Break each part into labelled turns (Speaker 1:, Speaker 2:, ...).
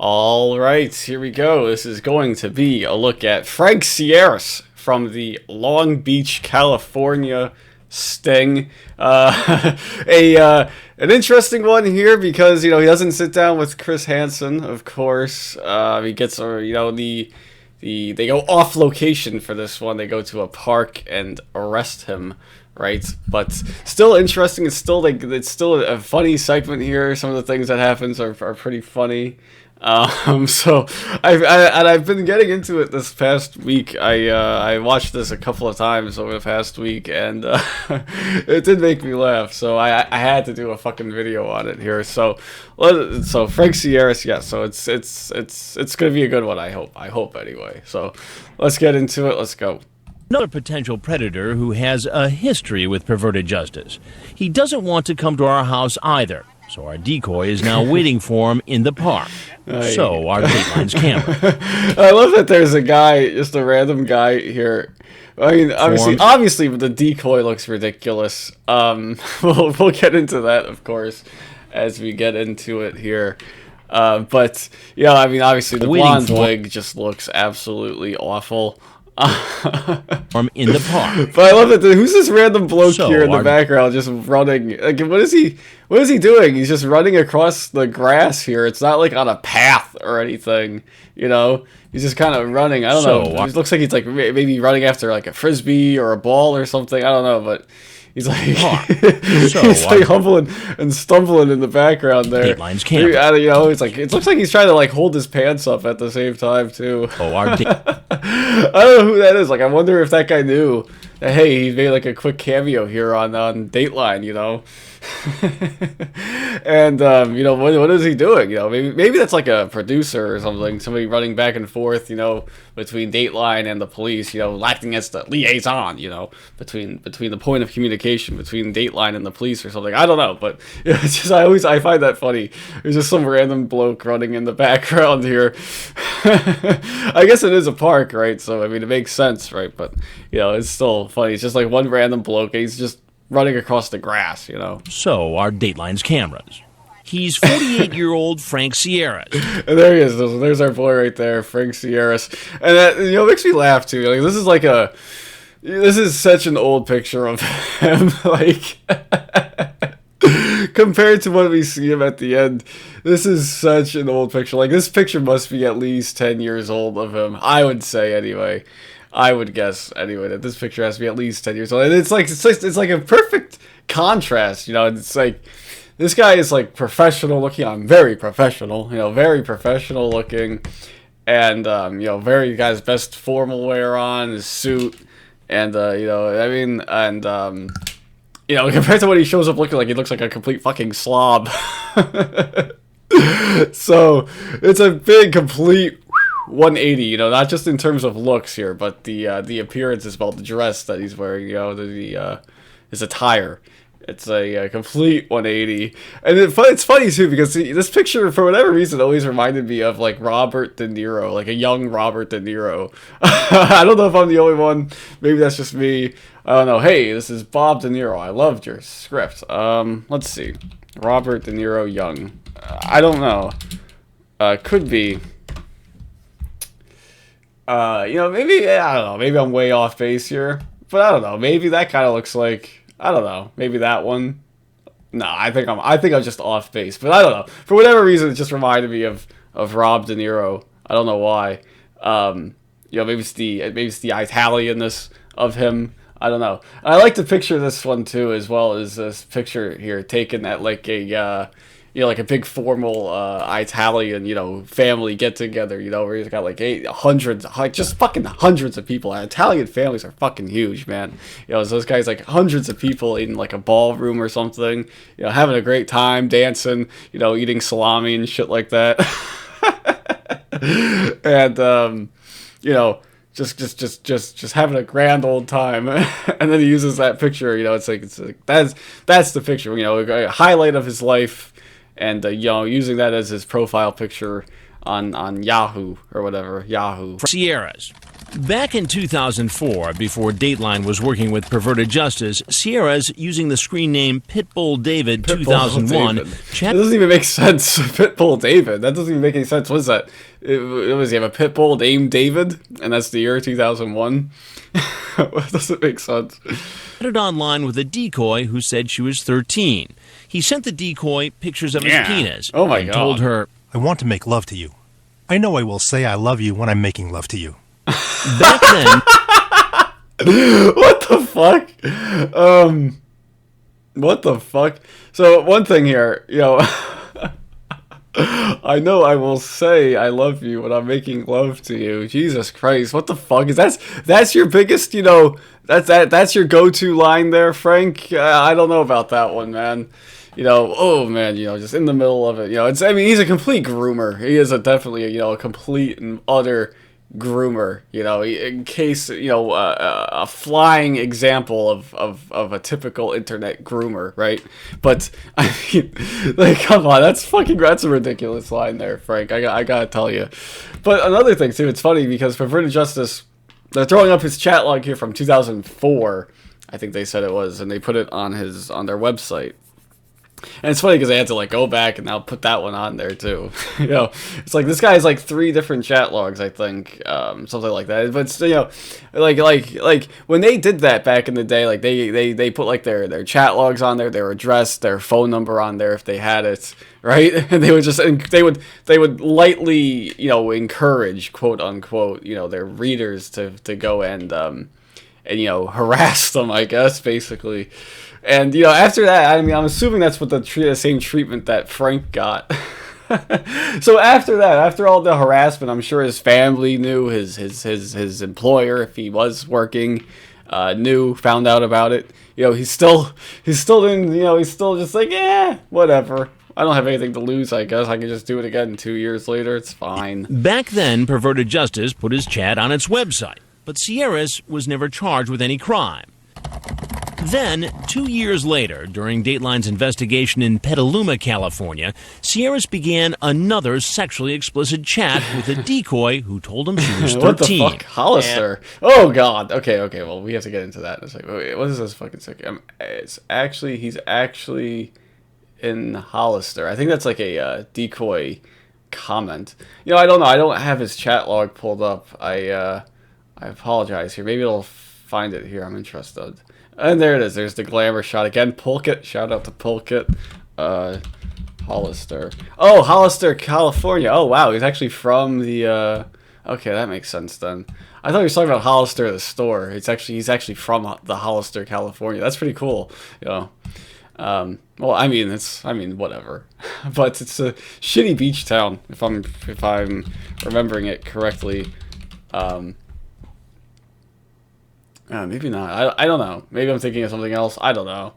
Speaker 1: All right, here we go. This is going to be a look at Frank Sierras from the Long Beach, California Sting. An interesting one here because he doesn't sit down with Chris Hansen, of course. He gets they go off location for this one. They go to a park and arrest him. Right, but still interesting. It's still a funny segment here. Some of the things that happens are pretty funny. So I've been getting into it this past week. I watched this a couple of times over the past week, and it did make me laugh. So I had to do a fucking video on it here. So Frank Sierras, yeah. So it's gonna be a good one. I hope anyway. So let's get into it. Let's go.
Speaker 2: Another potential predator who has a history with perverted justice. He doesn't want to come to our house either, so our decoy is now waiting for him in the park. So our Dateline's camera.
Speaker 1: I love that there's a guy, just a random guy here. I mean, obviously the decoy looks ridiculous. We'll get into that, of course, as we get into it here. But yeah, I mean, obviously the blonde wig just looks absolutely awful.
Speaker 2: I'm in the park.
Speaker 1: But I love it. Who's this random bloke here in the background just running? Like, what is he doing? He's just running across the grass here. It's not like on a path or anything, He's just kind of running. I don't know. It looks like he's like maybe running after like a frisbee or a ball or something. I don't know, but he's like he's like humbling and stumbling in the background there.
Speaker 2: Dateline's camera.
Speaker 1: It's like it looks like he's trying to like hold his pants up at the same time too. I don't know who that is. Like, I wonder if that guy knew that, hey, he made like a quick cameo here on Dateline, And what is he doing? Maybe that's like a producer or something. Somebody running back and forth, between Dateline and the police, acting as the liaison, between the point of communication between Dateline and the police or something. I don't know, but it's just I find that funny. There's just some random bloke running in the background here. I guess it is a park, right? So I mean, it makes sense, right? But it's still funny. It's just like one random bloke. He's just running across the grass,
Speaker 2: So our Dateline's cameras. He's 48-year-old Frank Sierras.
Speaker 1: And there he is. There's our boy right there, Frank Sierras. And that makes me laugh too. Like, this is such an old picture of him. Like, compared to when we see him at the end, this is such an old picture. Like, this picture must be at least 10 years old of him. I would say anyway. I would guess anyway that this picture has to be at least 10 years old. And it's like a perfect contrast. It's like this guy is like professional looking. I'm very professional. Very professional looking, and very guy's best formal wear on, his suit, and compared to what he shows up looking like, he looks like a complete fucking slob. So it's a big complete 180, not just in terms of looks here, but the appearance as well, the dress that he's wearing, his attire. It's a complete 180, and it's funny too because this picture, for whatever reason, always reminded me of like Robert De Niro, like a young Robert De Niro. I don't know if I'm the only one. Maybe that's just me. I don't know. Hey, this is Bob De Niro. I loved your script. Let's see, Robert De Niro young. I don't know. Could be. Maybe I don't know. Maybe I'm way off base here, but I don't know. Maybe that kind of looks like. I don't know. Maybe that one. No, I think I'm just off base. But I don't know. For whatever reason, it just reminded me of Rob De Niro. I don't know why. Maybe it's the Italianness of him. I don't know. I like to picture this one too, as well as this picture here taken at like a like a big formal Italian, family get together, where he's got like just fucking hundreds of people. Italian families are fucking huge, man. So those guys, like hundreds of people in like a ballroom or something, having a great time, dancing, eating salami and shit like that. And just having a grand old time. And then he uses that picture, it's like that's the picture, a highlight of his life. And using that as his profile picture on Yahoo or whatever, Yahoo.
Speaker 2: Sierras. Back in 2004, before Dateline was working with Perverted Justice, Sierra's, using the screen name Pitbull David 2001,
Speaker 1: David. That doesn't even make sense. Pitbull David. That doesn't even make any sense. What is that? It was, you have a Pitbull named David, and that's the year 2001? That doesn't make sense.
Speaker 2: Chatted online with a decoy who said she was 13. He sent the decoy pictures of his penis.
Speaker 1: Oh my
Speaker 2: and
Speaker 1: God.
Speaker 2: Told her,
Speaker 3: I want to make love to you. I know I will say I love you when I'm making love to you.
Speaker 2: back then,
Speaker 1: What the fuck? What the fuck? So one thing here, I know I will say I love you when I'm making love to you. Jesus Christ, what the fuck is that's your biggest, that's your go-to line there, Frank? I don't know about that one, man. Oh man, just in the middle of it, he's a complete groomer. He is definitely a complete and utter groomer, in case, a flying example of a typical internet groomer, right? But I mean, come on, that's a ridiculous line there, Frank. I gotta tell you. But another thing too, it's funny because Perverted Justice, they're throwing up his chat log here from 2004, I think they said it was, and they put it on their website. And it's funny because they had to go back and now put that one on there too. It's like this guy has 3 different chat logs, I think, something like that. But like when they did that back in the day, they put their chat logs on there, their address, their phone number on there if they had it, right? And they would lightly encourage, quote unquote, their readers to go and harass them, I guess, basically. And, after that, I'm assuming that's what the same treatment that Frank got. So after that, after all the harassment, I'm sure his family knew, his employer, if he was working, found out about it. He's still just whatever. I don't have anything to lose, I guess. I can just do it again 2 years later. It's fine.
Speaker 2: Back then, Perverted Justice put his chat on its website, but Sierra's was never charged with any crime. Then, 2 years later, during Dateline's investigation in Petaluma, California, Sierra's began another sexually explicit chat with a decoy who told him she was 13.
Speaker 1: What the fuck? Hollister. Oh, God. Okay, well, we have to get into that in a second. Wait, what is this fucking second? He's actually in Hollister. I think that's a decoy comment. I don't know. I don't have his chat log pulled up. I apologize here. Maybe it'll find it here. I'm interested. And there it is. There's the glamour shot again. Pulkit. Shout out to Pulkit. Hollister. Oh, Hollister, California. Oh, wow. He's actually from the... Okay, that makes sense then. I thought he was talking about Hollister, the store. He's actually from the Hollister, California. That's pretty cool. Well, whatever. But it's a shitty beach town, if I'm remembering it correctly. Maybe not. I don't know. Maybe I'm thinking of something else. I don't know.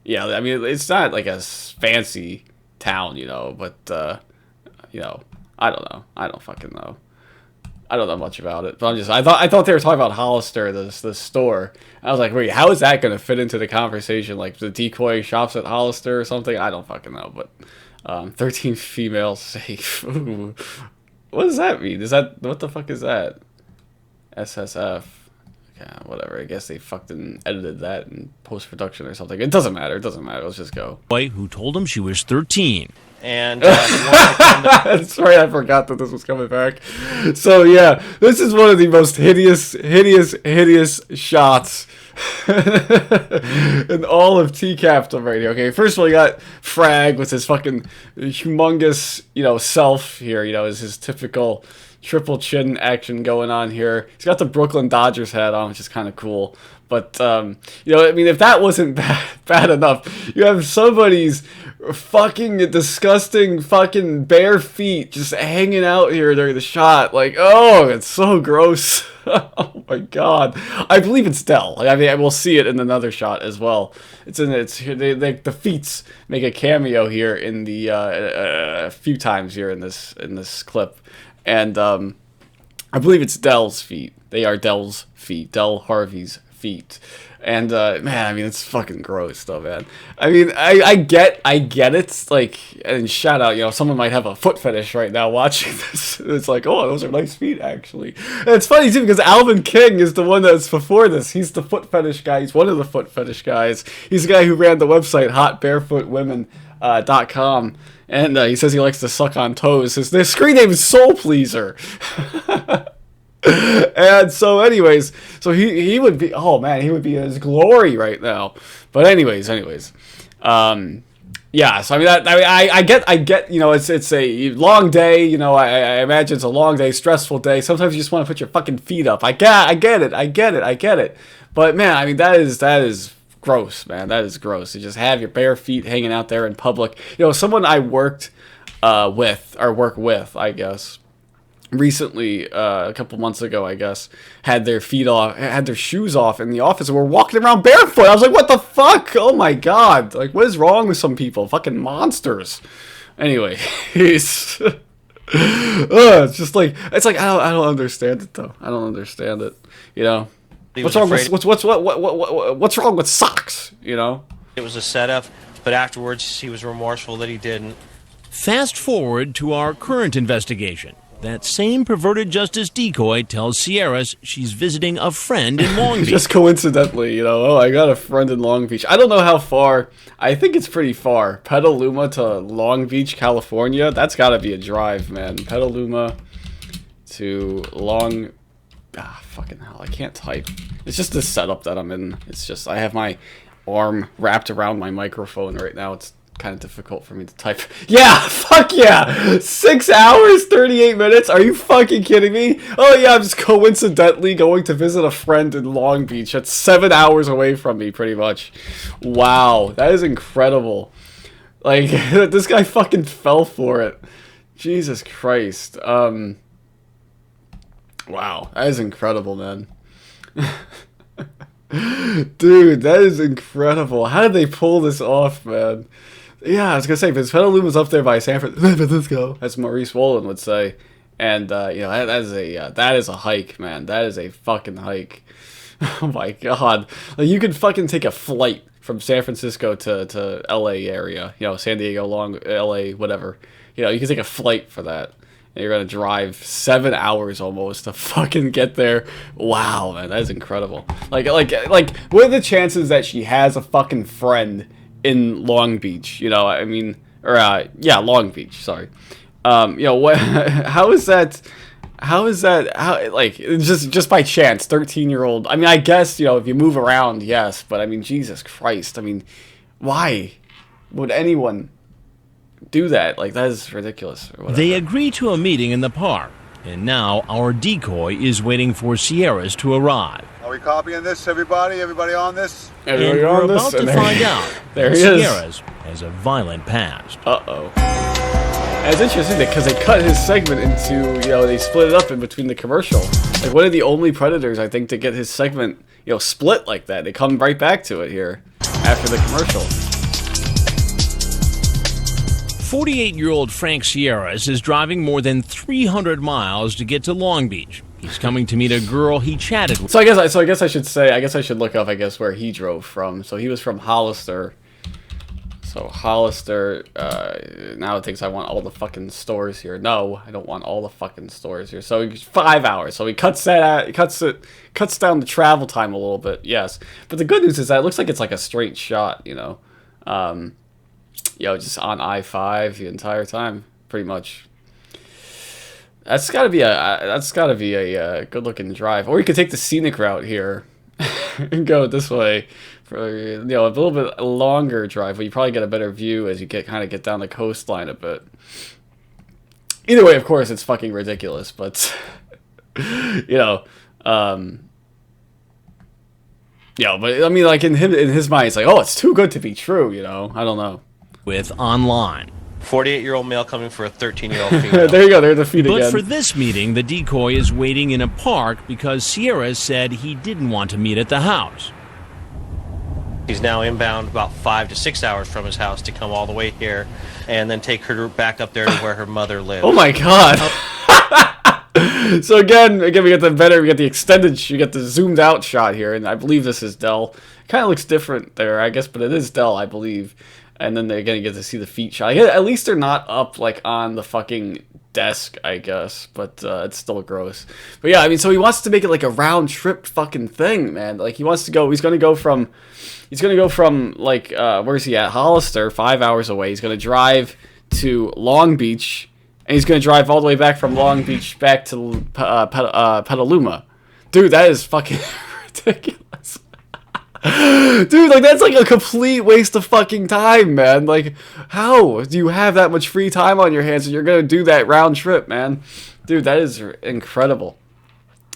Speaker 1: It's not a fancy town, but I don't know. I don't fucking know. I don't know much about it. But I thought they were talking about Hollister, the store. I was like, wait, how is that going to fit into the conversation? The decoy shops at Hollister or something? I don't fucking know. But 13 females safe. Ooh. What does that mean? What the fuck is that? SSF. Okay, whatever. I guess they fucking edited that in post-production or something. It doesn't matter. Let's just go.
Speaker 2: Boy who told him she was 13.
Speaker 4: And
Speaker 1: that's right. I forgot that this was coming back. So yeah, this is one of the most hideous shots in all of T-Capital Radio. Okay, first of all, you got Frag with his fucking humongous, self here. Is his typical triple chin action going on here. He's got the Brooklyn Dodgers hat on, which is kind of cool. But, if that wasn't bad enough, you have somebody's fucking disgusting fucking bare feet just hanging out here during the shot. It's so gross. Oh my God. I believe it's Dell. We'll see it in another shot as well. The feet make a cameo here in the, a few times here in this clip. And I believe it's Dell's feet. They are Dell's feet. Del Harvey's feet. And man, I mean, it's fucking gross though, man. I mean, I get it. Like, and shout out, you know, someone might have a foot fetish right now watching this. It's like, oh, those are nice feet, actually. And it's funny too because Alvin King is the one that's before this. He's the foot fetish guy. He's one of the foot fetish guys. He's the guy who ran the website hotbarefootwomen.com. And he says he likes to suck on toes. His screen name is Soul Pleaser. And so anyways, so he would be, oh man, he would be in his glory right now. But anyways, yeah, so I mean, I get, you know, it's a long day, you know, I imagine it's a long day, stressful day. Sometimes you just want to put your fucking feet up. I get it. But man, I mean, that is gross, man. That is gross. You just have your bare feet hanging out there in public. You know, someone I work with, I guess, recently, a couple months ago, I guess, had their shoes off in the office and were walking around barefoot. I was like, what the fuck? Oh my god. Like, what is wrong with some people? Fucking monsters. Anyway, it's just like, it's like, I don't understand it though. I don't understand it. You know? What's wrong with socks? You know?
Speaker 4: It was a setup, but afterwards he was remorseful that he didn't.
Speaker 2: Fast forward to our current investigation. That same perverted justice decoy tells Sierras she's visiting a friend in Long Beach.
Speaker 1: Just coincidentally, you know, oh, I got a friend in Long Beach. I don't know how far. I think it's pretty far. Petaluma to Long Beach, California. That's got to be a drive, man. Petaluma to fucking hell. I can't type. It's just the setup that I'm in. It's just, I have my arm wrapped around my microphone right now. It's kind of difficult for me to type. Yeah, fuck yeah. 6 hours, 38 minutes. Are you fucking kidding me? Oh yeah, I'm just coincidentally going to visit a friend in Long Beach. That's 7 hours away from me, pretty much. Wow, that is incredible. Like, this guy fucking fell for it. Jesus Christ. Wow, that is incredible, man. Dude, that is incredible. How did they pull this off, man? Yeah, I was gonna say, because Petaluma's up there by San Francisco, as Maurice Wolin would say, and you know, that is a hike, man. That is a fucking hike. Oh my god, like, you could fucking take a flight from San Francisco to L.A. area, you know, San Diego, L.A., whatever. You know, you can take a flight for that, and you're gonna drive 7 hours almost to fucking get there. Wow, man, that is incredible. Like, what are the chances that she has a fucking friend in Long Beach, you know, I mean, or, yeah, Long Beach, sorry. You know, what, how is that, like, just by chance, 13-year-old, I mean, I guess, you know, if you move around, yes, but I mean, Jesus Christ, I mean, why would anyone do that? Like, that is ridiculous, or whatever.
Speaker 2: They agree to a meeting in the park, and now our decoy is waiting for Sierras to arrive.
Speaker 5: Are we copying this, everybody? Everybody on this?
Speaker 2: And we're about to find out that Sierras has a violent past.
Speaker 1: Uh-oh. And it's interesting because they cut his segment into, you know, they split it up in between the commercial. Like, one of the only Predators, I think, to get his segment, you know, split like that. They come right back to it here after the commercial.
Speaker 2: 48-year-old Frank Sierras is driving more than 300 miles to get to Long Beach. He's coming to meet a girl he chatted with.
Speaker 1: So I guess I should look up, I guess, where he drove from. So he was from Hollister. So Hollister, now it thinks I want all the fucking stores here. No, I don't want all the fucking stores here. So 5 hours. So he cuts down the travel time a little bit, yes. But the good news is that it looks like it's like a straight shot, you know. You know, just on I-5 the entire time, pretty much. That's gotta be a good looking drive. Or you could take the scenic route here and go this way for, you know, a little bit longer drive, but you probably get a better view as you kind of get down the coastline a bit. Either way, of course, it's fucking ridiculous, but you know, yeah, but I mean, like, in his mind, it's like, oh, it's too good to be true, you know. I don't know.
Speaker 2: With online.
Speaker 4: 48-year-old male coming for a 13-year-old female.
Speaker 1: There you go, there's the feet again.
Speaker 2: But for this meeting, the decoy is waiting in a park because Sierra said he didn't want to meet at the house.
Speaker 4: He's now inbound about 5 to 6 hours from his house to come all the way here and then take her back up there to where her mother lives.
Speaker 1: Oh my god. So again, we get the extended, you get the zoomed out shot here, and I believe this is Dell. Kind of looks different there, I guess, but it is Dell, I believe. And then they're gonna get to see the feet shot. At least they're not up like on the fucking desk, I guess, but it's still gross. But yeah, I mean, so he wants to make it like a round trip fucking thing, man. Like he wants to go. He's gonna go from like where's he at? Hollister, 5 hours away. He's gonna drive to Long Beach. And he's going to drive all the way back from Long Beach back to Petaluma. Dude, that is fucking ridiculous. Dude, like, that's like a complete waste of fucking time, man. Like, how do you have that much free time on your hands and you're going to do that round trip, man? Dude, that is incredible.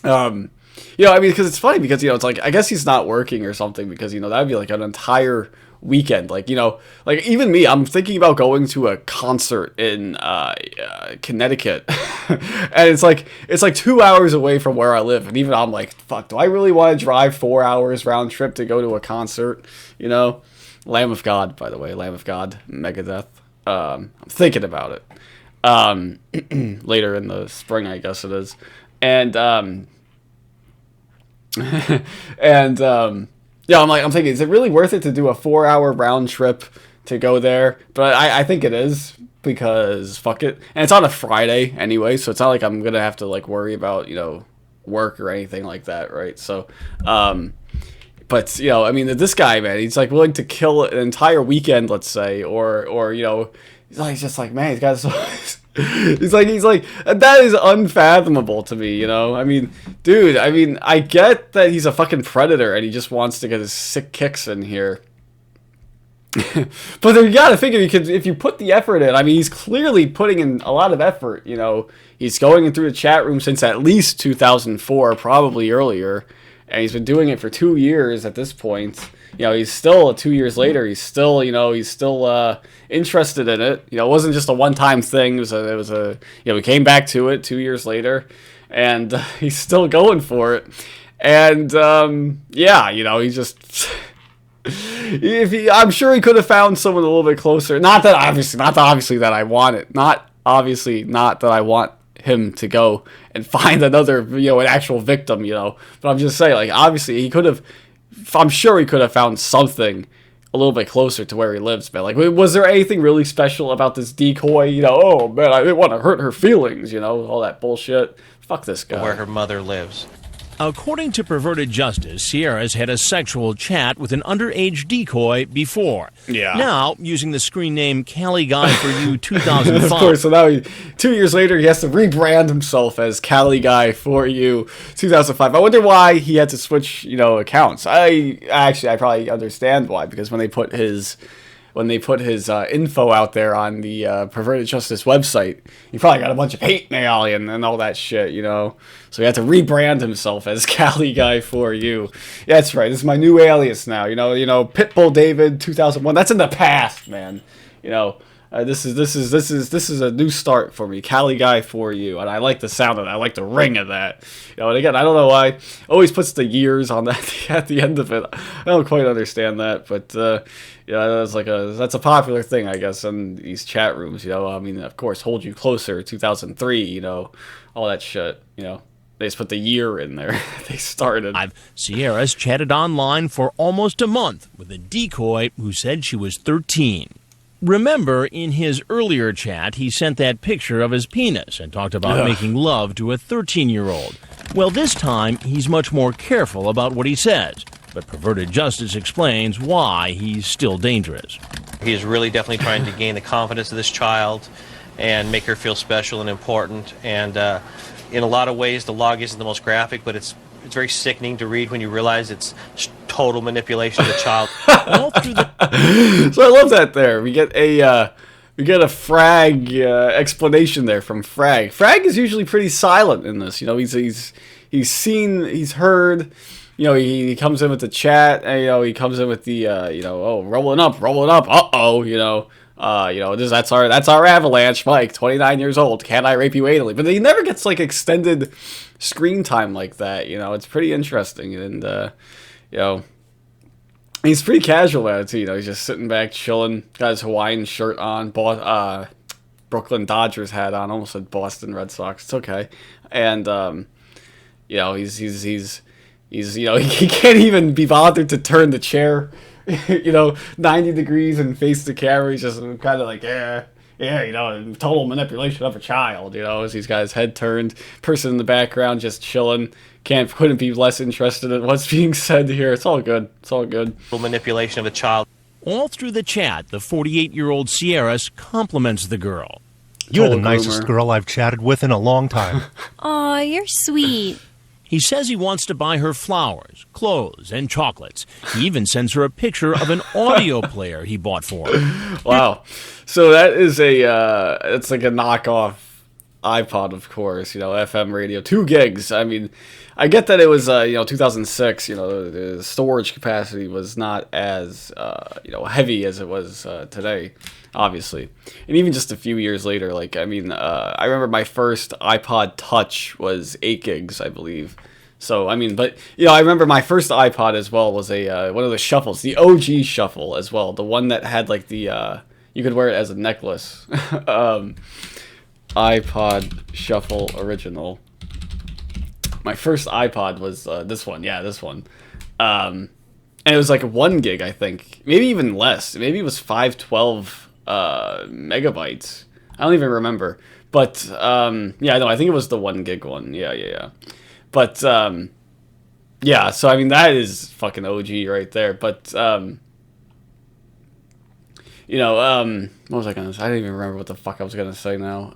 Speaker 1: I mean, because it's funny because, it's like, I guess he's not working or something because, that would be like an entire weekend. Like, like even me, I'm thinking about going to a concert in Connecticut. And it's like 2 hours away from where I live. And even I'm like, fuck, do I really want to drive 4 hours round trip to go to a concert? Lamb of God, by the way, Lamb of God, Megadeth. I'm thinking about it. Later in the spring, I guess it is. And yeah, I'm thinking, is it really worth it to do a 4 hour round trip to go there? But I think it is because fuck it. And it's on a Friday anyway, so it's not like I'm going to have to like worry about, work or anything like that, right? So, but, I mean, this guy, man, he's like willing to kill an entire weekend, let's say, or he's just like, man, he's got so... He's like, that is unfathomable to me, I mean, dude, I get that he's a fucking predator and he just wants to get his sick kicks in here. But you gotta figure, if you put the effort in, I mean, he's clearly putting in a lot of effort, He's going in through the chat room since at least 2004, probably earlier, and he's been doing it for 2 years at this point. He's still 2 years later. He's still, interested in it. It wasn't just a one-time thing. It was a we came back to it 2 years later, and he's still going for it. And yeah, he's just. I'm sure he could have found someone a little bit closer. Not obviously that I want it. Not that I want him to go and find another, an actual victim. But I'm just saying, like, obviously he could have. I'm sure he could have found something a little bit closer to where he lives, man. Like, was there anything really special about this decoy? Oh, man, I didn't want to hurt her feelings, all that bullshit. Fuck this guy.
Speaker 4: Where her mother lives.
Speaker 2: According to Perverted Justice, Sierra's had a sexual chat with an underage decoy before.
Speaker 1: Yeah.
Speaker 2: Now, using the screen name Cali Guy for You 2005.
Speaker 1: Of course, so now 2 years later, he has to rebrand himself as Cali Guy for You 2005. I wonder why he had to switch, accounts. I probably understand why, because when they put his info out there on the Perverted Justice website, he probably got a bunch of hate mail and all that shit, So he had to rebrand himself as Cali Guy for You. Yeah, that's right. This is my new alias now. Pitbull David 2001. That's in the past, man. This is a new start for me. Cali Guy for You, and I like the sound of that. I like the ring of that. And again, I don't know why always puts the years on that at the end of it. I don't quite understand that, but that's a popular thing, I guess, in these chat rooms. I mean, of course, Hold You Closer 2003. All that shit. They just put the year in there. They started.
Speaker 2: Sierra's chatted online for almost a month with a decoy who said she was 13. Remember, in his earlier chat, he sent that picture of his penis and talked about making love to a 13-year-old. Well, this time, he's much more careful about what he says. But Perverted Justice explains why he's still dangerous.
Speaker 4: He is really definitely trying to gain the confidence of this child and make her feel special and important. And in a lot of ways, the log isn't the most graphic, but it's very sickening to read when you realize it's total manipulation of the child.
Speaker 1: So I love that there. We get a Frag explanation there from Frag. Frag is usually pretty silent in this. He's seen, he's heard. He comes in with the chat, and he comes in with the rolling up, that's our avalanche, Mike, 29 years old, can I rape you anally? But he never gets like extended screen time like that. It's pretty interesting, and he's pretty casual at it too. He's just sitting back chilling, got his Hawaiian shirt on, Brooklyn Dodgers hat on. Almost said Boston Red Sox. It's okay. And you know, he's you know, he can't even be bothered to turn the chair, you know, 90 degrees and face the camera. He's just kind of like, yeah, you know, total manipulation of a child, you know, as he's got his head turned, person in the background just chilling. Couldn't be less interested in what's being said here. It's all good. It's all good.
Speaker 4: Manipulation of a child.
Speaker 2: All through the chat, the 48-year-old Sierras compliments the girl.
Speaker 3: You're the
Speaker 1: Total
Speaker 3: nicest
Speaker 1: groomer.
Speaker 3: girl I've chatted with in a long time.
Speaker 6: Aw, you're sweet.
Speaker 2: He says he wants to buy her flowers, clothes, and chocolates. He even sends her a picture of an audio player he bought for her.
Speaker 1: Wow. So that is it's like a knockoff iPod, of course, you know, FM radio, 2 gigs. I mean, I get that it was, you know, 2006, you know, the storage capacity was not as, you know, heavy as it was today, obviously. And even just a few years later, like, I mean, I remember my first iPod Touch was 8 gigs, I believe. So, I mean, but, you know, I remember my first iPod as well was a, one of the shuffles, the OG shuffle as well, the one that had, like, the, you could wear it as a necklace. iPod Shuffle Original. My first iPod was this one. Yeah, this one. And it was like 1 gig, I think. Maybe even less. Maybe it was 512 megabytes. I don't even remember. But, yeah, no, I think it was the 1 gig one. Yeah. But, yeah, so, I mean, that is fucking OG right there. But, you know, what was I gonna say? I don't even remember what the fuck I was gonna say now.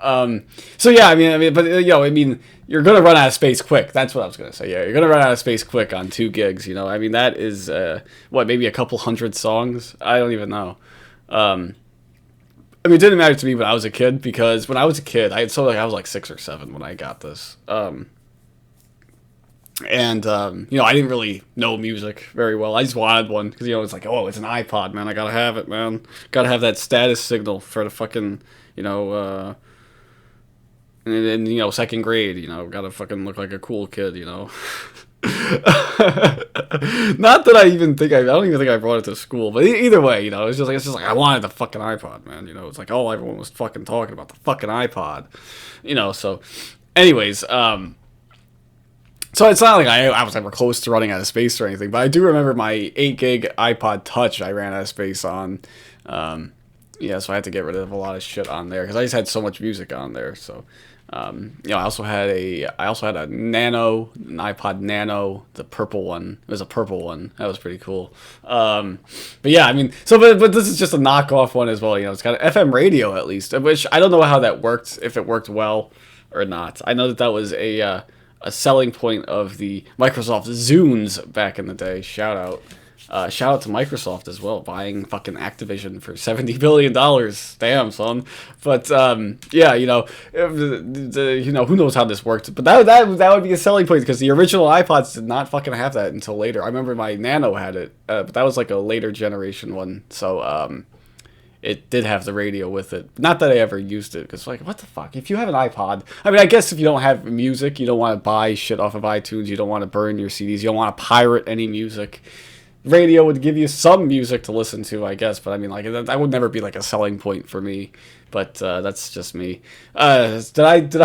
Speaker 1: So yeah, I mean, but you know, I mean, you're gonna run out of space quick. That's what I was gonna say. Yeah, you're gonna run out of space quick on 2 gigs. You know, I mean, that is what, maybe a couple hundred songs. I don't even know. I mean, it didn't matter to me when I was a kid, because when I was a kid, I was like 6 or 7 when I got this. And, you know, I didn't really know music very well. I just wanted one because, you know, it's like, oh, it's an iPod, man. I gotta have it, man. Gotta have that status signal for the fucking, you know, and you know, 2nd grade, you know, gotta fucking look like a cool kid, you know. Not that I don't even think I brought it to school, but either way, you know, it's just like I wanted the fucking iPod, man. You know, it's like, oh, everyone was fucking talking about the fucking iPod, you know. So, anyways, so it's not like I was ever close to running out of space or anything, but I do remember my 8 gig iPod Touch I ran out of space on. Yeah, so I had to get rid of a lot of shit on there because I just had so much music on there. So, you know, I also had a Nano, an iPod Nano, the purple one. It was a purple one. That was pretty cool. But yeah, I mean, so but this is just a knockoff one as well. You know, it's got an FM radio at least, which I don't know how that worked, if it worked well or not. I know that was a selling point of the Microsoft Zunes back in the day. Shout out to Microsoft as well, buying fucking Activision for $70 billion. Damn, son. But yeah, you know, you know, who knows how this worked? But that would be a selling point because the original iPods did not fucking have that until later. I remember my Nano had it, but that was like a later generation one. So it did have the radio with it. Not that I ever used it, because like, what the fuck? If you have an iPod, I mean, I guess if you don't have music, you don't want to buy shit off of iTunes, you don't want to burn your CDs, you don't want to pirate any music. Radio would give you some music to listen to, I guess, but I mean, like, that would never be like a selling point for me. But that's just me. Did I did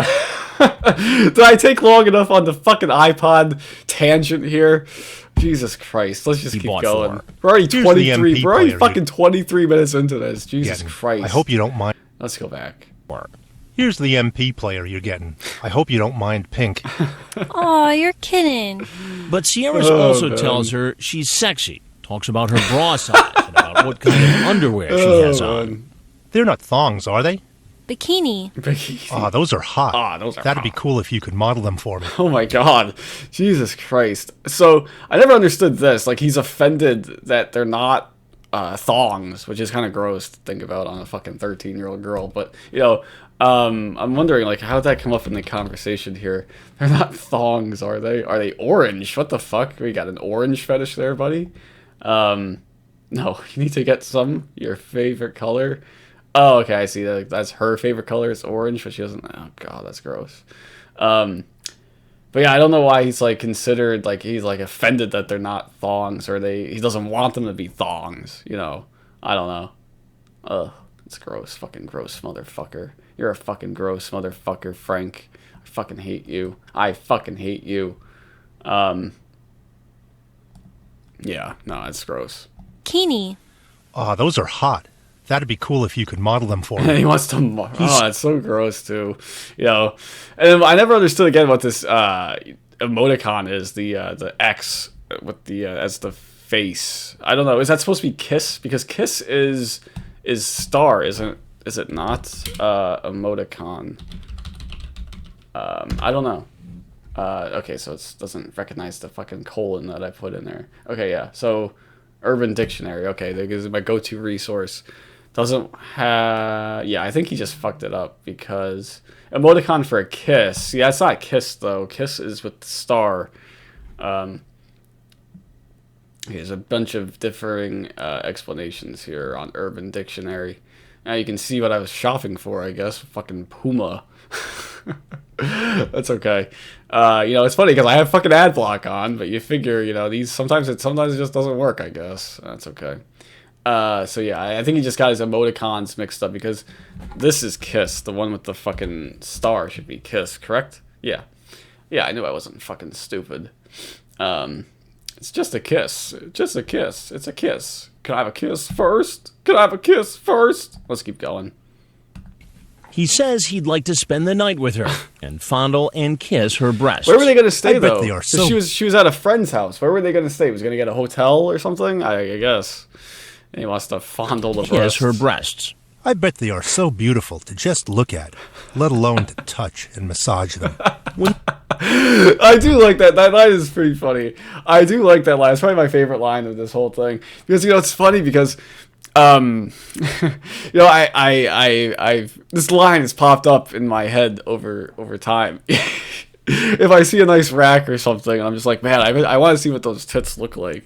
Speaker 1: I take long enough on the fucking iPod tangent here? Jesus Christ, let's just keep going. We're already 23. We're already fucking 23 minutes into this. Jesus Christ.
Speaker 3: I hope you don't mind.
Speaker 1: Let's go back.
Speaker 3: Here's the MP player you're getting. I hope you don't mind pink.
Speaker 6: Aw, you're kidding.
Speaker 2: But Sierras also tells her she's sexy, talks about her bra size, and about what kind of underwear she has on.
Speaker 3: They're not thongs, are they?
Speaker 6: Bikini.
Speaker 3: Ah, those are hot.
Speaker 1: Those are
Speaker 3: That'd
Speaker 1: hot.
Speaker 3: be cool if you could model them for me.
Speaker 1: Oh my god. Jesus Christ. So, I never understood this. Like, he's offended that they're not thongs, which is kind of gross to think about on a fucking 13-year-old girl. But, you know, I'm wondering, like, how did that come up in the conversation here? They're not thongs, are they? Are they orange? What the fuck? We got an orange fetish there, buddy? No, you need to get your favorite color. Oh, okay, I see. That's her favorite color is orange, but she doesn't. Oh god, that's gross. But yeah, I don't know why he's like considered, like he's like offended that they're not thongs, or he doesn't want them to be thongs. You know, I don't know. Ugh, it's gross, fucking gross, motherfucker. You're a fucking gross motherfucker, Frank. I fucking hate you. I fucking hate you. Yeah, no, it's gross.
Speaker 6: Kini.
Speaker 3: Aw, those are hot. That'd be cool if you could model them for me.
Speaker 1: He wants to. Oh, it's so gross too. You know, and I never understood again what this emoticon is. The X with the as the face. I don't know. Is that supposed to be kiss? Because kiss is star, isn't? Is it not? Emoticon. I don't know. Okay, so it doesn't recognize the fucking colon that I put in there. Okay, yeah. So, Urban Dictionary. Okay, that is my go-to resource. Doesn't have... Yeah, I think he just fucked it up because... Emoticon for a kiss. Yeah, it's not kiss, though. Kiss is with the star. There's a bunch of differing explanations here on Urban Dictionary. Now you can see what I was shopping for, I guess. Fucking Puma. That's okay. You know, it's funny because I have fucking ad block on, but you figure, you know, these sometimes it just doesn't work, I guess. That's okay. So yeah, I think he just got his emoticons mixed up because this is Kiss. The one with the fucking star should be Kiss, correct? Yeah. Yeah, I knew I wasn't fucking stupid. It's just a kiss. Just a kiss. It's a kiss. Can I have a kiss first? Can I have a kiss first? Let's keep going.
Speaker 2: He says he'd like to spend the night with her and fondle and kiss her breasts.
Speaker 1: Where were they going to stay, though?
Speaker 3: They are so...
Speaker 1: She was at a friend's house. Where were they going to stay? Was going to get a hotel or something? I guess. And he wants to fondle the breasts.
Speaker 2: Kiss her breasts.
Speaker 3: I bet they are so beautiful to just look at, let alone to touch and massage them.
Speaker 1: I do like that. That line is pretty funny. I do like that line. It's probably my favorite line of this whole thing. Because, you know, it's funny because... you know, I've this line has popped up in my head over time. If I see a nice rack or something, and I'm just like, man, I want to see what those tits look like.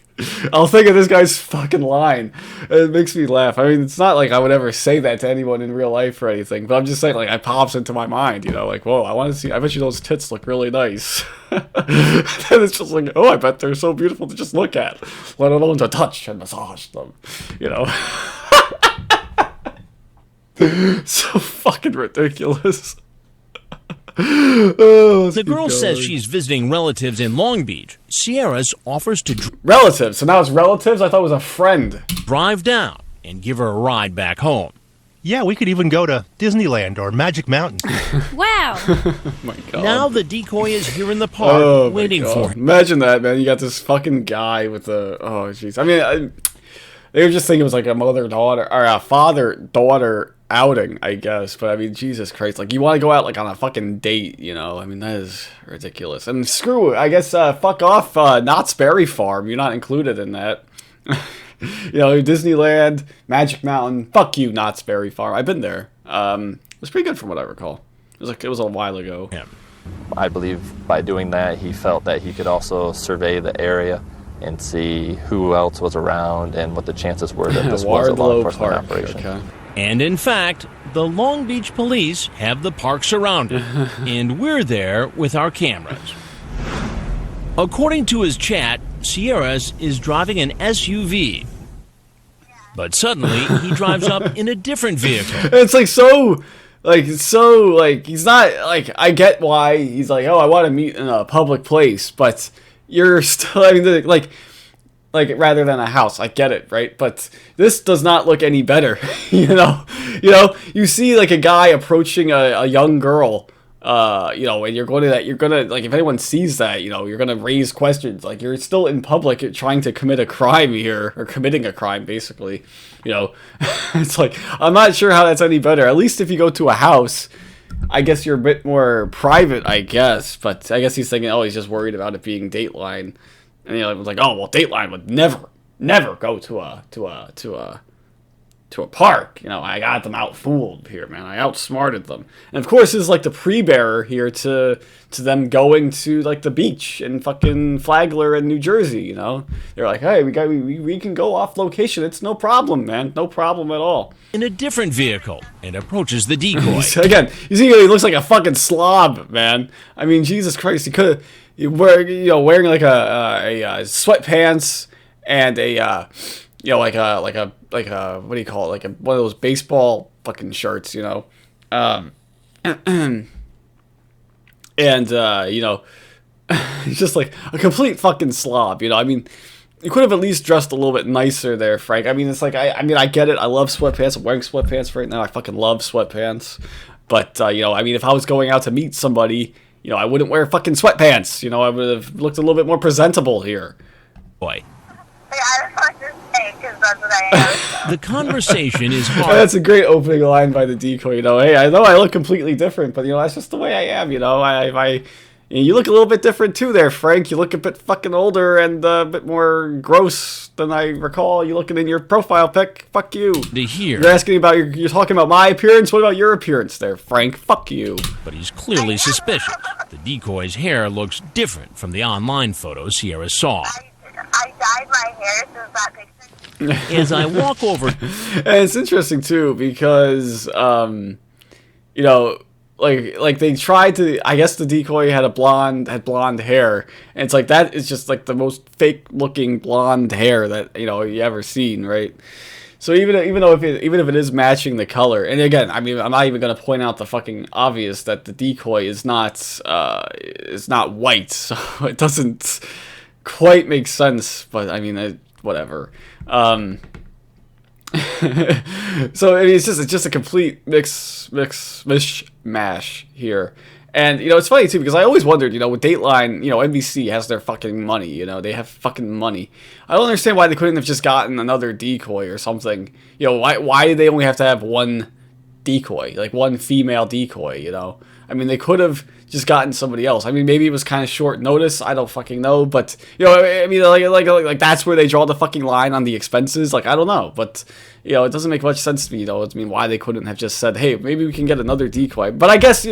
Speaker 1: I'll think of this guy's fucking line. And it makes me laugh. I mean, it's not like I would ever say that to anyone in real life or anything, but I'm just saying, like, it pops into my mind, you know, like, whoa, I want to see, I bet you those tits look really nice. And it's just like, oh, I bet they're so beautiful to just look at, let alone to touch and massage them, you know. So fucking ridiculous. Oh,
Speaker 2: the girl says she's visiting relatives in Long Beach. Sierra's offers to
Speaker 1: relatives. So now it's relatives? I thought it was a friend.
Speaker 2: Drive down and give her a ride back home.
Speaker 3: Yeah, we could even go to Disneyland or Magic Mountain.
Speaker 6: Wow.
Speaker 1: Oh my God.
Speaker 2: Now the decoy is here in the park waiting for him.
Speaker 1: Imagine that, man. You got this fucking guy with a... Oh, jeez. I mean, they were just thinking it was like a mother-daughter or a father-daughter outing, I guess. But I mean, Jesus Christ, like, you want to go out like on a fucking date, you know? I mean, that is ridiculous. And screw, I guess, fuck off, Knott's Berry Farm. You're not included in that. You know, Disneyland, Magic Mountain. Fuck you, Knott's Berry Farm. I've been there. It was pretty good from what I recall. It was a while ago.
Speaker 2: Yeah.
Speaker 7: I believe by doing that, he felt that he could also survey the area and see who else was around and what the chances were that this was a law enforcement operation.
Speaker 1: Okay.
Speaker 2: And in fact, the Long Beach police have the park surrounded, and we're there with our cameras. According to his chat, Sierra's is driving an SUV. But suddenly, he drives up in a different vehicle.
Speaker 1: It's like he's not, like, I get why he's like, oh, I want to meet in a public place, but you're still, I mean, like rather than a house, I get it, right? But this does not look any better, you know. You see like a guy approaching a young girl, you know, and you're gonna like, if anyone sees that, you know, you're gonna raise questions. Like, you're still in public, you're trying to commit a crime here, or committing a crime, basically. You know, it's like, I'm not sure how that's any better. At least if you go to a house, I guess you're a bit more private, I guess. But I guess he's thinking, oh, he's just worried about it being Dateline. And you know, it was like, oh well, Dateline would never go to a park. You know, I got them outfooled here, man. I outsmarted them. And of course, this is like the pre-bearer here to them going to like the beach in fucking Flagler in New Jersey. You know, they're like, hey, we can go off location. It's no problem, man. No problem at all.
Speaker 2: In a different vehicle and approaches the decoy.
Speaker 1: So again, you see, he looks like a fucking slob, man. I mean, Jesus Christ, he could. Wearing like a sweatpants and a like a what do you call it, like one of those baseball fucking shirts, you know. And, you know, he's just like a complete fucking slob, you know? I mean, you could have at least dressed a little bit nicer there, Frank. I mean, it's like, I mean, I get it. I love sweatpants. I'm wearing sweatpants right now. I fucking love sweatpants. But, you know, I mean, if I was going out to meet somebody, you know, I wouldn't wear fucking sweatpants. You know, I would have looked a little bit more presentable here.
Speaker 2: Boy.
Speaker 8: I was going to say, because that's what I am.
Speaker 2: The conversation is hard.
Speaker 1: That's a great opening line by the decoy, you know. Hey, I know I look completely different, but, you know, that's just the way I am, you know. You look a little bit different, too, there, Frank. You look a bit fucking older and a bit more gross than I recall you looking in your profile pic. Fuck you.
Speaker 2: To hear.
Speaker 1: You're asking about you're talking about my appearance? What about your appearance there, Frank? Fuck you.
Speaker 2: But he's clearly suspicious. The decoy's hair looks different from the online photos Sierra saw.
Speaker 8: I dyed my hair since that picture.
Speaker 2: As I walk over...
Speaker 1: And it's interesting, too, because, you know... Like they tried to. I guess the decoy had blonde hair, and it's like that is just like the most fake looking blonde hair that you ever seen, right? So even if it is matching the color, and again, I mean, I'm not even gonna point out the fucking obvious that the decoy is not white, so it doesn't quite make sense. But I mean, whatever. So I mean, it's just a complete mishmash here. And it's funny too, because I always wondered, with Dateline, NBC has their fucking money, they have fucking money. I don't understand why they couldn't have just gotten another decoy or something. Why did they only have to have one decoy, like one female decoy, I mean, they could have just gotten somebody else. I mean, maybe it was kind of short notice. I don't fucking know, but I mean, like that's where they draw the fucking line on the expenses. Like, I don't know, but it doesn't make much sense to me. I mean, why they couldn't have just said, hey, maybe we can get another decoy. But I guess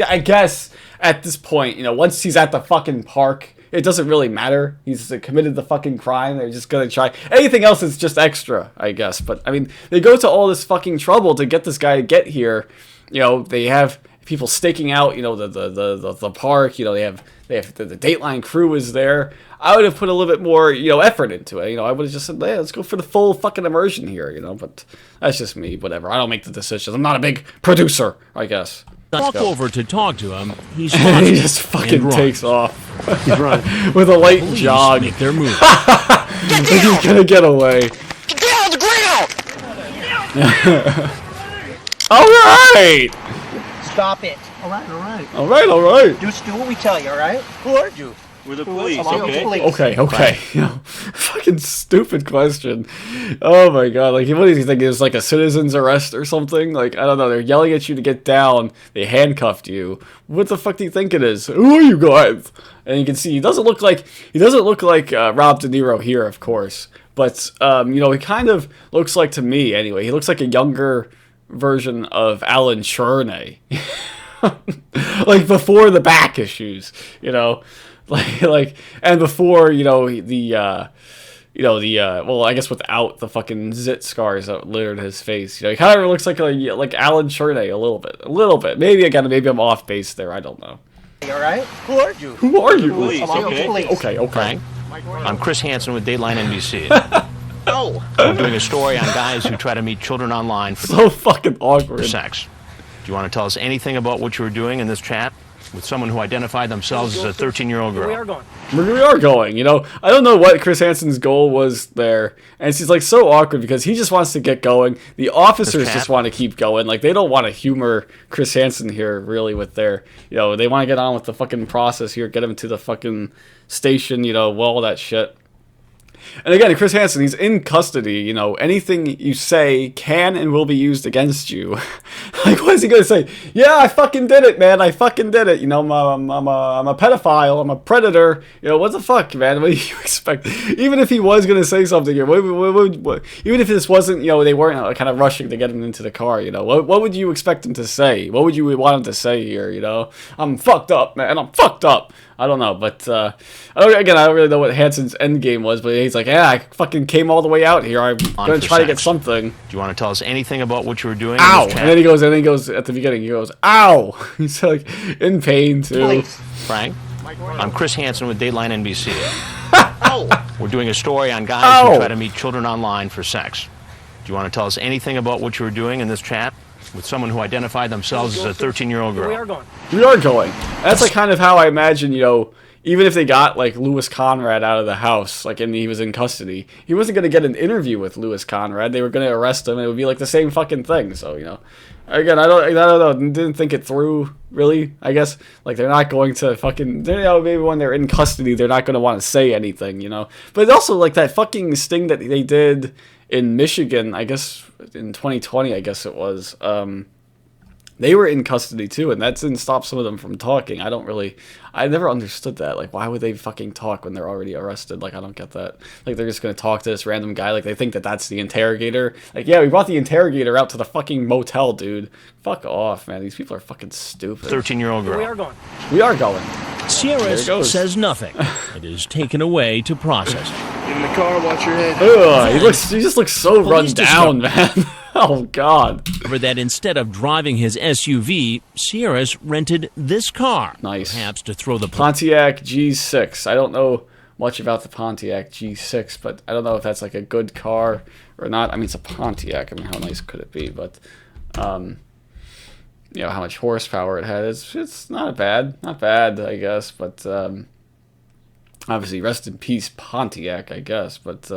Speaker 1: at this point, once he's at the fucking park, it doesn't really matter. He's committed the fucking crime. They're just gonna try anything else is just extra, I guess. But I mean, they go to all this fucking trouble to get this guy to get here. They have people staking out, the park. They have the Dateline crew is there. I would have put a little bit more, effort into it. I would have just said, hey, let's go for the full fucking immersion here. But that's just me. Whatever. I don't make the decisions. I'm not a big producer, I guess.
Speaker 2: Walk over to talk to him. He
Speaker 1: just fucking takes off.
Speaker 2: He's running
Speaker 1: with a light
Speaker 2: Police
Speaker 1: jog.
Speaker 2: Make their move.
Speaker 1: He's gonna get away.
Speaker 9: Get down the ground!
Speaker 1: All right.
Speaker 10: Stop it.
Speaker 1: All right.
Speaker 10: Just do what we tell you, all right? Who are you?
Speaker 9: We're the police,
Speaker 1: Okay. Fucking stupid question. Oh my god. Like, what do you think? It's like a citizen's arrest or something? Like, I don't know. They're yelling at you to get down. They handcuffed you. What the fuck do you think it is? Who are you guys? And you can see he doesn't look like Rob De Niro here, of course. But he kind of looks like, to me anyway, he looks like a younger version of Alan Cherney. Like before the back issues, like and before well, I guess without the fucking zit scars that littered his face, he kind of looks like Alan Cherney a little bit. Maybe I'm off base there. I don't know.
Speaker 10: All right. Who are you?
Speaker 9: Police,
Speaker 1: Okay.
Speaker 2: Frank, I'm Chris Hansen with Dateline NBC.
Speaker 10: Oh.
Speaker 2: I'm doing a story on guys who try to meet children online for
Speaker 1: So fucking awkward.
Speaker 2: sex. Do you want to tell us anything about what you were doing in this chat with someone who identified themselves as a 13-year-old girl?
Speaker 10: We are going.
Speaker 1: We are going, I don't know what Chris Hansen's goal was there. And she's like so awkward because he just wants to get going. The officers just want to keep going. Like, they don't want to humor Chris Hansen here, really, with their, they want to get on with the fucking process here, get him to the fucking station, all that shit. And again, Chris Hansen, he's in custody. Anything you say can and will be used against you. Like, what is he gonna say? Yeah, I fucking did it, man. I fucking did it. I'm a pedophile. I'm a predator. What the fuck, man? What do you expect? Even if he was gonna say something here, what, even if this wasn't, they weren't kind of rushing to get him into the car. What would you expect him to say? What would you want him to say here? I'm fucked up, man. I'm fucked up. I don't know, but I don't really know what Hansen's end game was, but he's like, yeah, I fucking came all the way out here. I'm gonna try to get something.
Speaker 2: Do you want to tell us anything about what you were doing?
Speaker 1: Ow! And then he goes at the beginning. He goes, ow! He's like in pain too.
Speaker 10: Police.
Speaker 2: Frank, I'm Chris Hansen with Dateline NBC.
Speaker 10: Oh.
Speaker 2: We're doing a story on guys who try to meet children online for sex. Do you want to tell us anything about what you were doing in this chat with someone who identified themselves as a 13-year-old girl.
Speaker 10: We are going.
Speaker 1: We are going. That's like kind of how I imagine, you know, even if they got like Louis Conrad out of the house, like and he was in custody, he wasn't gonna get an interview with Louis Conrad. They were gonna arrest him, and it would be like the same fucking thing. So you know, again, I don't know. Didn't think it through really. I guess like they're not going to fucking. You know, maybe when they're in custody, they're not gonna want to say anything. You know, but also like that fucking sting that they did in Michigan. I guess in 2020, I guess it was. They were in custody too, and that didn't stop some of them from talking. I never understood that. Like, why would they fucking talk when they're already arrested? Like, I don't get that. Like, they're just gonna talk to this random guy. Like, they think that that's the interrogator. Like, yeah, we brought the interrogator out to the fucking motel, dude. Fuck off, man. These people are fucking stupid.
Speaker 2: 13-year-old girl.
Speaker 10: We are going.
Speaker 1: We are going.
Speaker 2: Sierra says nothing. It is taken away to process.
Speaker 9: In the car, watch your head.
Speaker 1: Ugh, he just looks so run down, man. Oh, God.
Speaker 2: That instead of driving his SUV, Sierra's rented this car.
Speaker 1: Nice.
Speaker 2: Perhaps to throw the
Speaker 1: Pontiac G6. I don't know much about the Pontiac G6, but I don't know if that's like a good car or not. I mean, it's a Pontiac. I mean, how nice could it be? But, you know, how much horsepower it has. It's not bad. Not bad, I guess. But, obviously, rest in peace, Pontiac, I guess. But,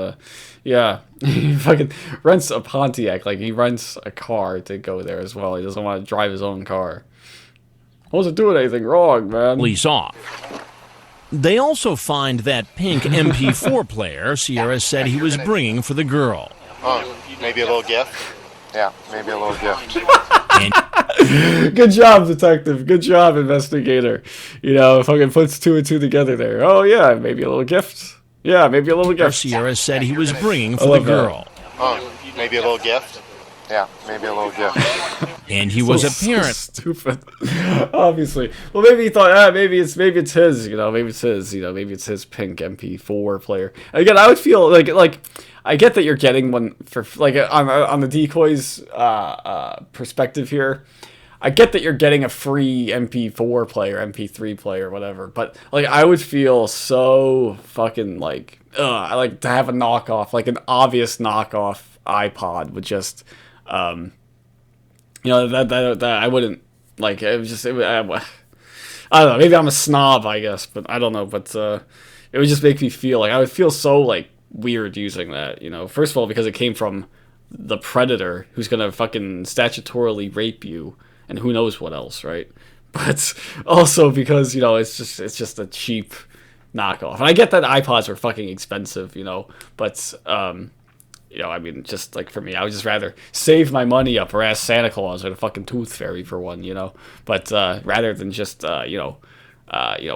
Speaker 1: yeah, he fucking rents a Pontiac. Like, he rents a car to go there as well. He doesn't want to drive his own car. Wasn't doing anything wrong, man.
Speaker 2: Police off. They also find that pink MP4 player Sierra said he was bringing for the girl.
Speaker 9: Oh, maybe a little gift? Yeah, maybe a little gift.
Speaker 1: Good job, detective. Good job, investigator. You know, fucking puts two and two together there. Oh, yeah, maybe a little gift. Yeah, maybe a little gift.
Speaker 2: Sierra said he was bringing for the girl.
Speaker 9: Oh, maybe a little gift? Yeah, maybe a little gift.
Speaker 2: And he was apparent.
Speaker 1: Stupid. Obviously. Well, maybe he thought, maybe it's his, you know, maybe it's his, you know, maybe it's his pink MP4 player. Again, I would feel like I get that you're getting one for, like, on the decoys perspective here. I get that you're getting a free MP4 player, MP3 player, whatever, but, like, I would feel so fucking, like, I like to have a knockoff, like an obvious knockoff iPod with just, you know, that I wouldn't, like, it was just, I don't know, maybe I'm a snob, I guess, but I don't know, but, it would just make me feel, like, I would feel so, like, weird using that, you know, first of all, because it came from the predator, who's gonna fucking statutorily rape you, and who knows what else, right? But also because, you know, it's just a cheap knockoff. And I get that iPods are fucking expensive, you know, but, you know, I mean, just, like, for me, I would just rather save my money up or ask Santa Claus or the fucking Tooth Fairy for one, you know, but, rather than just, you know,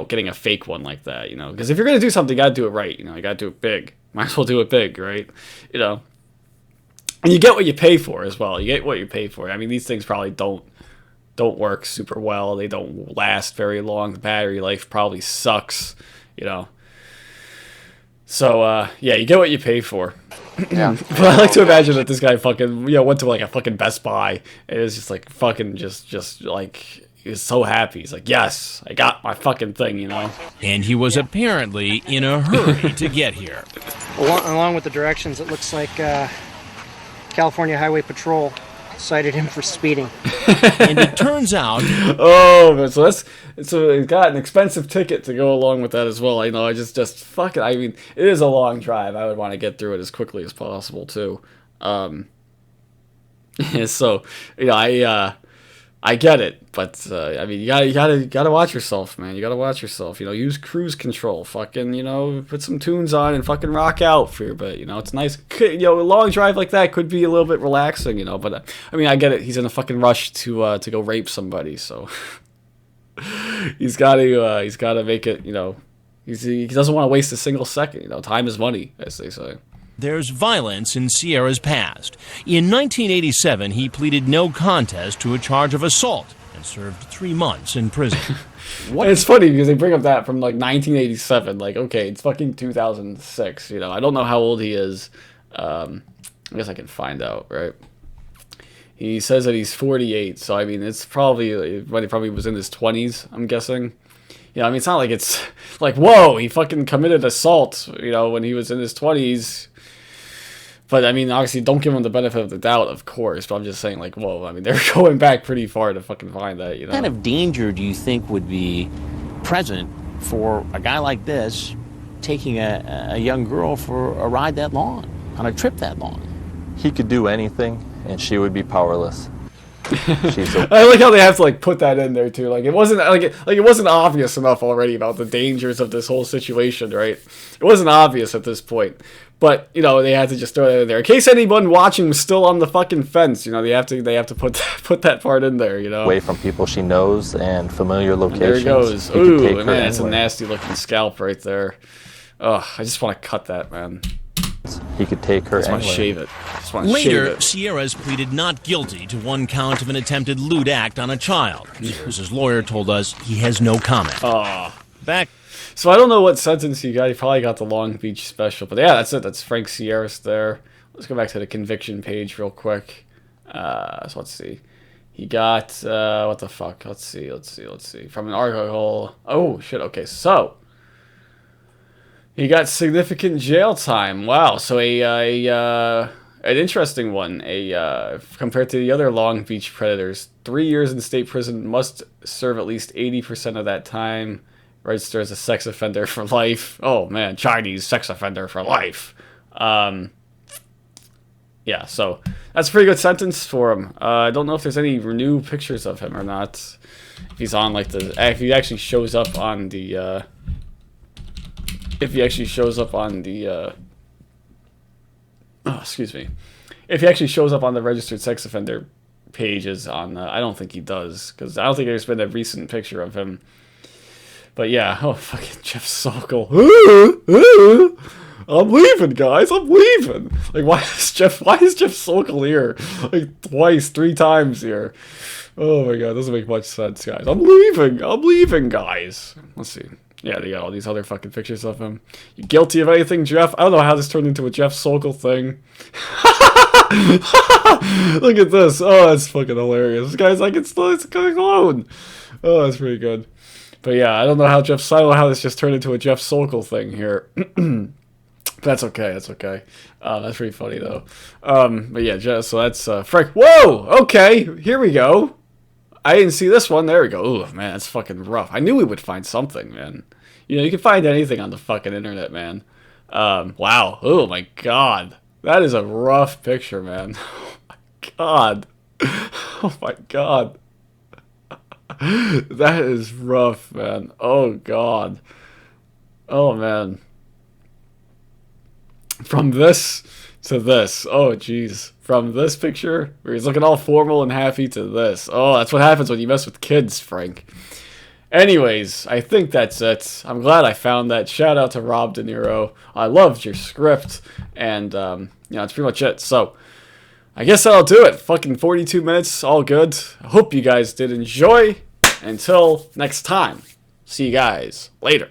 Speaker 1: getting a fake one like that, you know, because if you're going to do something, you got to do it right, you know, you got to do it big. Might as well do it big, right? You know, and you get what you pay for as well. You get what you pay for. I mean, these things probably don't work super well. They don't last very long. The battery life probably sucks, you know. So, yeah, you get what you pay for.
Speaker 9: Yeah.
Speaker 1: But I like to imagine that this guy fucking, you know, went to, like, a fucking Best Buy, and it was just, like, fucking just, like, he was so happy. He's like, yes, I got my fucking thing, you know.
Speaker 2: And he was apparently in a hurry to get here.
Speaker 10: Along with the directions, it looks like California Highway Patrol cited him for speeding.
Speaker 2: And it turns out...
Speaker 1: Oh, so he's got an expensive ticket to go along with that as well. I know, I just fuck it. I mean, it is a long drive. I would want to get through it as quickly as possible, too. So, you know, I get it, but, I mean, you gotta watch yourself, man. You gotta watch yourself. You know, use cruise control. Fucking, you know, put some tunes on and fucking rock out for your bit. You know, it's nice. You know, a long drive like that could be a little bit relaxing, you know, but, I mean, I get it. He's in a fucking rush to go rape somebody, so he's gotta make it, you know, he doesn't want to waste a single second, you know. Time is money, as they say.
Speaker 2: There's violence in Sierra's past. In 1987, he pleaded no contest to a charge of assault and served 3 months in prison.
Speaker 1: What? It's funny because they bring up that from, like, 1987. Like, okay, it's fucking 2006, you know. I don't know how old he is. I guess I can find out, right? He says that he's 48, so, I mean, it's probably when he probably was in his 20s, I'm guessing. You know, I mean, it's not like it's like, whoa, he fucking committed assault, you know, when he was in his 20s. But I mean, obviously, don't give them the benefit of the doubt, of course. But I'm just saying, like, whoa. I mean, they're going back pretty far to fucking find that. You know,
Speaker 2: What kind of danger do you think would be present for a guy like this taking a young girl for a ride that long, on a trip that long?
Speaker 7: He could do anything, and she would be powerless.
Speaker 1: I like how they have to like put that in there too. Like it wasn't it wasn't obvious enough already about the dangers of this whole situation, right? It wasn't obvious at this point, but you know they had to just throw that in there in case anyone watching was still on the fucking fence. You know they have to put that part in there. You know,
Speaker 7: away from people she knows and familiar locations.
Speaker 1: There it goes. Ooh, man, that's a nasty looking scalp right there. Ugh, I just want to cut that, man.
Speaker 7: He could take her.
Speaker 1: I just want to shave it.
Speaker 2: Later, Sierra's pleaded not guilty to one count of an attempted lewd act on a child. Sierra's lawyer told us he has no comment. Back.
Speaker 1: So I don't know what sentence he got. He probably got the Long Beach special. But yeah, that's it. That's Frank Sierras there. Let's go back to the conviction page real quick. So let's see. He got, what the fuck? Let's see. From an article. Oh, shit. Okay, so he got significant jail time. Wow. So an interesting one. Compared to the other Long Beach predators, 3 years in state prison, must serve at least 80% of that time. Register as a sex offender for life. Oh man, Chinese sex offender for life. Yeah, so that's a pretty good sentence for him. I don't know if there's any new pictures of him or not. If he's on like if he actually shows up on the. Excuse me. If he actually shows up on the registered sex offender pages on, I don't think he does, because I don't think there's been a recent picture of him. But yeah, oh fucking Jeff Sokol. I'm leaving, guys. I'm leaving. Like, why is Jeff Sokol here? Like twice, 3 times here. Oh my god, doesn't make much sense, guys. I'm leaving, guys. Let's see. Yeah, they got all these other fucking pictures of him. You guilty of anything, Jeff? I don't know how this turned into a Jeff Sokol thing. Look at this. Oh, that's fucking hilarious. This guy's like, it's going alone. Oh, that's pretty good. But yeah, I don't know how this just turned into a Jeff Sokol thing here. That's okay. That's pretty funny though. But yeah, so that's Frank. Whoa. Okay, here we go. I didn't see this one. There we go. Ooh, man, that's fucking rough. I knew we would find something, man. You know, you can find anything on the fucking internet, man. Wow. Oh my god, that is a rough picture, man. Oh my god. Oh my god. That is rough, man. Oh god. Oh man. From this to this. Oh jeez. From this picture where he's looking all formal and happy to this. Oh, that's what happens when you mess with kids, Frank. Anyways, I think that's it. I'm glad I found that. Shout out to Rob De Niro. I loved your script, and you know, that's pretty much it. So I guess that'll do it. Fucking 42 minutes, all good. I hope you guys did enjoy. Until next time, see you guys later.